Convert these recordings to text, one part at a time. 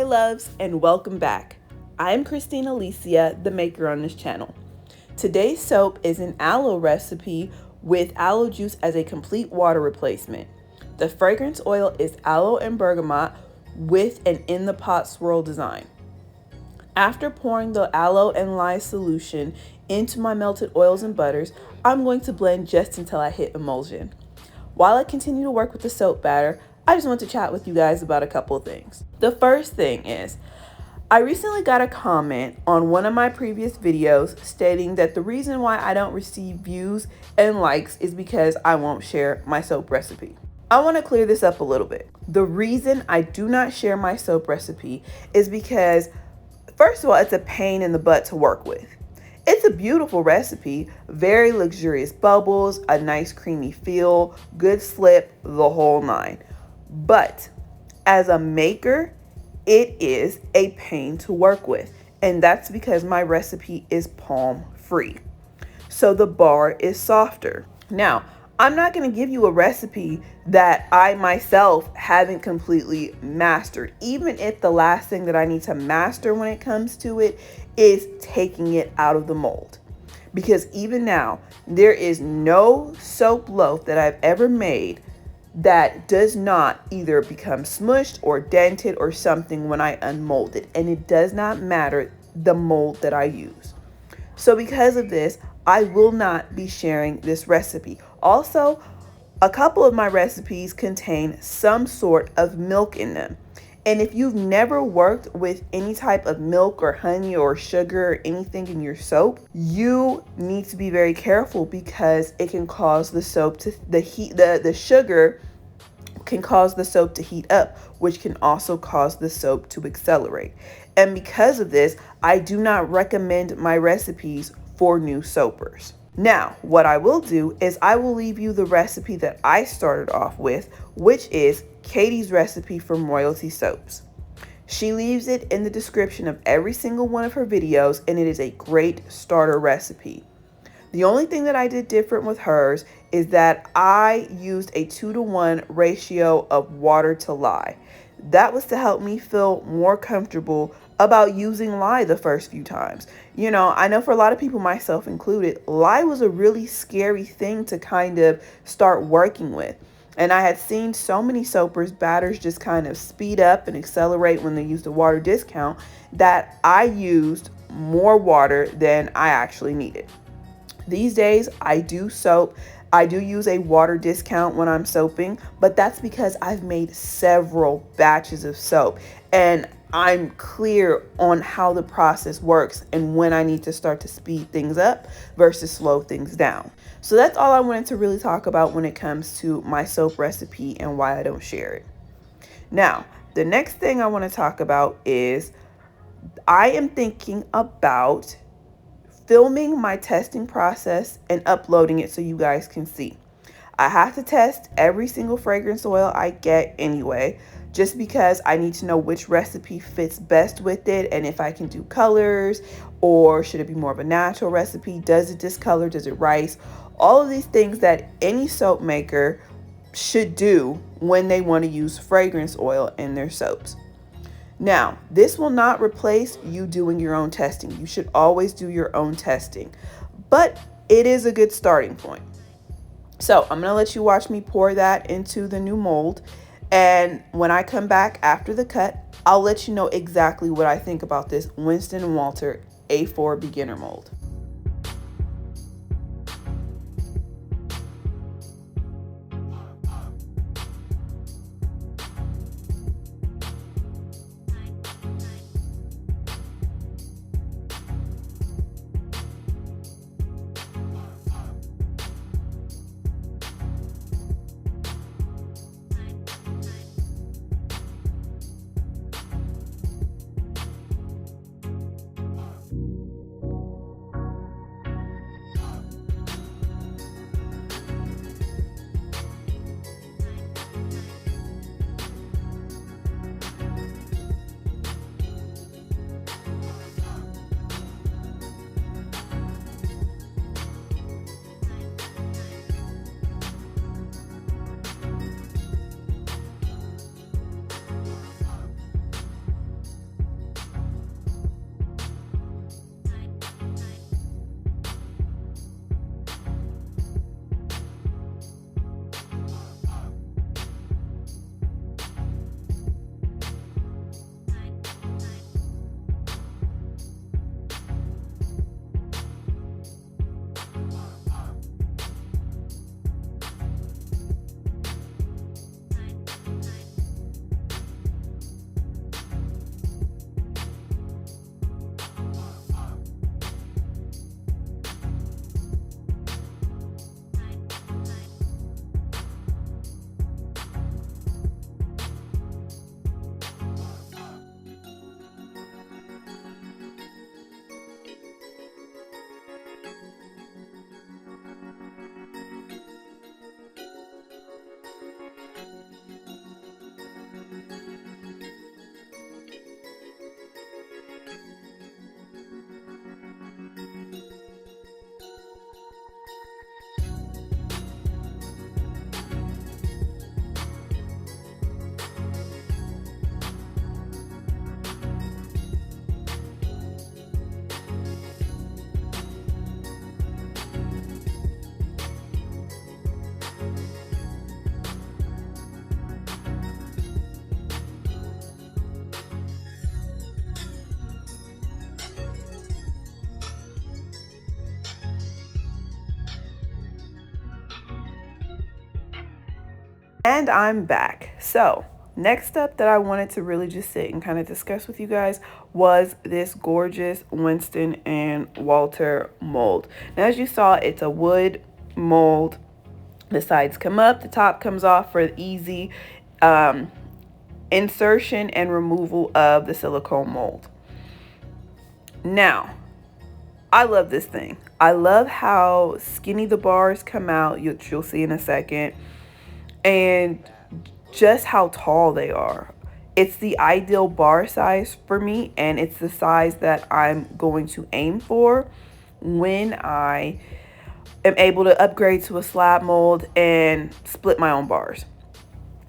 Hey loves, and welcome back. I'm Christine Alicia, the maker on this channel. Today's soap is an aloe recipe with aloe juice as a complete water replacement. The fragrance oil is Aloe and Bergamot with an in the pot swirl design. After pouring the aloe and lye solution into my melted oils and butters, I'm going to blend just until I hit emulsion. While I continue to work with the soap batter, I just want to chat with you guys about a couple of things. The first thing is, I recently got a comment on one of my previous videos stating that the reason why I don't receive views and likes is because I won't share my soap recipe. I want to clear this up a little bit. The reason I do not share my soap recipe is because, first of all, it's a pain in the butt to work with. It's a beautiful recipe, very luxurious bubbles, a nice creamy feel, good slip, the whole nine. But as a maker, it is a pain to work with. And that's because my recipe is palm free. So the bar is softer. Now, I'm not going to give you a recipe that I myself haven't completely mastered, even if the last thing that I need to master when it comes to it is taking it out of the mold. Because even now, there is no soap loaf that I've ever made that does not either become smushed or dented or something when I unmold it. And it does not matter the mold that I use. So because of this, I will not be sharing this recipe. Also, a couple of my recipes contain some sort of milk in them. And if you've never worked with any type of milk or honey or sugar or anything in your soap, you need to be very careful because it can cause the soap to the sugar can cause the soap to heat up, which can also cause the soap to accelerate. And because of this, I do not recommend my recipes for new soapers. Now, what I will do is I will leave you the recipe that I started off with, which is Katie's recipe from Royalty Soaps. She leaves it in the description of every single one of her videos, and it is a great starter recipe. The only thing that I did different with hers is that I used a 2-to-1 ratio of water to lye. That was to help me feel more comfortable about using lye the first few times. You know, I know for a lot of people, myself included, lye was a really scary thing to kind of start working with. And I had seen so many soapers' batters just kind of speed up and accelerate when they used a water discount that I used more water than I actually needed. These days, I do use a water discount when I'm soaping, but that's because I've made several batches of soap and I'm clear on how the process works and when I need to start to speed things up versus slow things down. So that's all I wanted to really talk about when it comes to my soap recipe and why I don't share it. Now, the next thing I want to talk about is I am thinking about filming my testing process and uploading it so you guys can see. I have to test every single fragrance oil I get anyway, just because I need to know which recipe fits best with it and if I can do colors or should it be more of a natural recipe? Does it discolor? Does it rise? All of these things that any soap maker should do when they want to use fragrance oil in their soaps. Now, this will not replace you doing your own testing. You should always do your own testing, but it is a good starting point. So I'm going to let you watch me pour that into the new mold. And when I come back after the cut, I'll let you know exactly what I think about this Winston and Walter A4 beginner mold. And I'm back. So next up that I wanted to really just sit and kind of discuss with you guys was this gorgeous Winston and Walter mold. Now, as you saw, it's a wood mold. The sides come up, the top comes off for easy insertion and removal of the silicone mold. Now, I love this thing. I love how skinny the bars come out, you'll see in a second, and just how tall they are. It's the ideal bar size for me, and it's the size that I'm going to aim for when I am able to upgrade to a slab mold and split my own bars.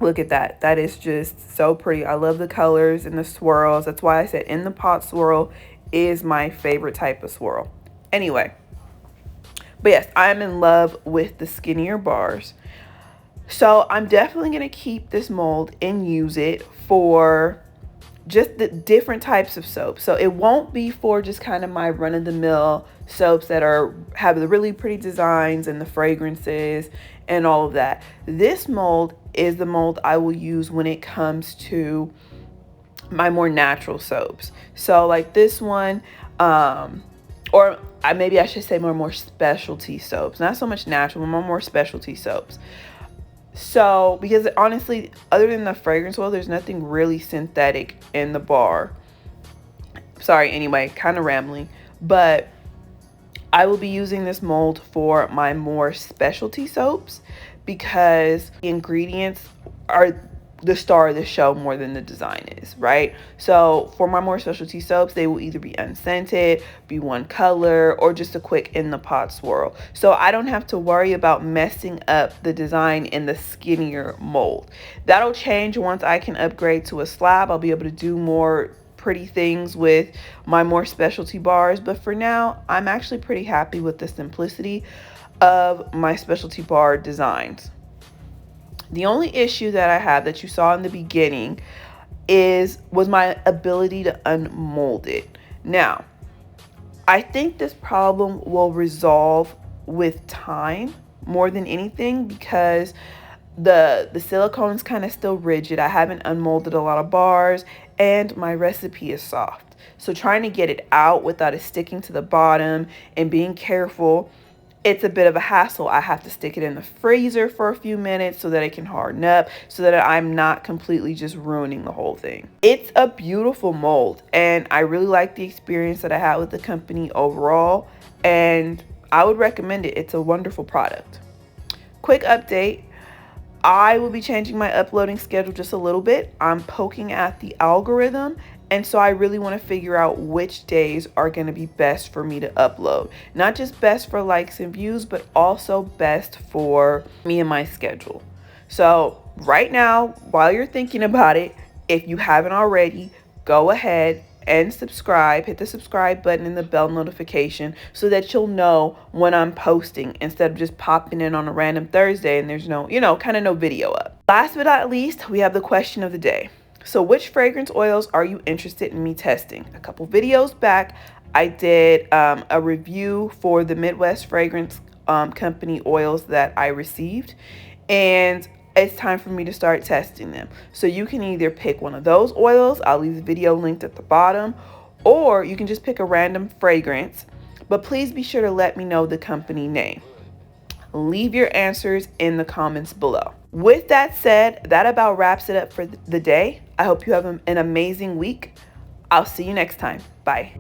Look at that. That is just so pretty. I love the colors and the swirls. That's why I said in the pot swirl is my favorite type of swirl. Anyway, but yes, I'm in love with the skinnier bars. So I'm definitely going to keep this mold and use it for just the different types of soaps. So it won't be for just kind of my run-of-the-mill soaps that have the really pretty designs and the fragrances and all of that. This mold is the mold I will use when it comes to my more natural soaps. So like this one, maybe I should say more specialty soaps. Not so much natural, but more specialty soaps. So, because honestly, other than the fragrance oil, there's nothing really synthetic in the bar. Sorry, anyway, kind of rambling. But I will be using this mold for my more specialty soaps because the ingredients are the star of the show more than the design is, right? So for my more specialty soaps, they will either be unscented, be one color, or just a quick in the pot swirl. So I don't have to worry about messing up the design in the skinnier mold. That'll change once I can upgrade to a slab. I'll be able to do more pretty things with my more specialty bars, but for now, I'm actually pretty happy with the simplicity of my specialty bar designs. The only issue that I have that you saw in the beginning was my ability to unmold it. Now, I think this problem will resolve with time more than anything because the silicone is kind of still rigid. I haven't unmolded a lot of bars and my recipe is soft. So trying to get it out without it sticking to the bottom and being careful, it's a bit of a hassle. I have to stick it in the freezer for a few minutes so that it can harden up so that I'm not completely just ruining the whole thing. It's a beautiful mold and I really like the experience that I had with the company overall, and I would recommend it. It's a wonderful product. Quick update. I will be changing my uploading schedule just a little bit. I'm poking at the algorithm, and so I really want to figure out which days are going to be best for me to upload. Not just best for likes and views, but also best for me and my schedule. So right now, while you're thinking about it, if you haven't already, go ahead and subscribe. Hit the subscribe button and the bell notification so that you'll know when I'm posting instead of just popping in on a random Thursday and there's no, kind of no video up. Last but not least, we have the question of the day. So which fragrance oils are you interested in me testing? A couple videos back, I did a review for the Midwest Fragrance Company oils that I received, and it's time for me to start testing them. So you can either pick one of those oils, I'll leave the video linked at the bottom, or you can just pick a random fragrance, but please be sure to let me know the company name. Leave your answers in the comments below. With that said, that about wraps it up for the day. I hope you have an amazing week. I'll see you next time. Bye.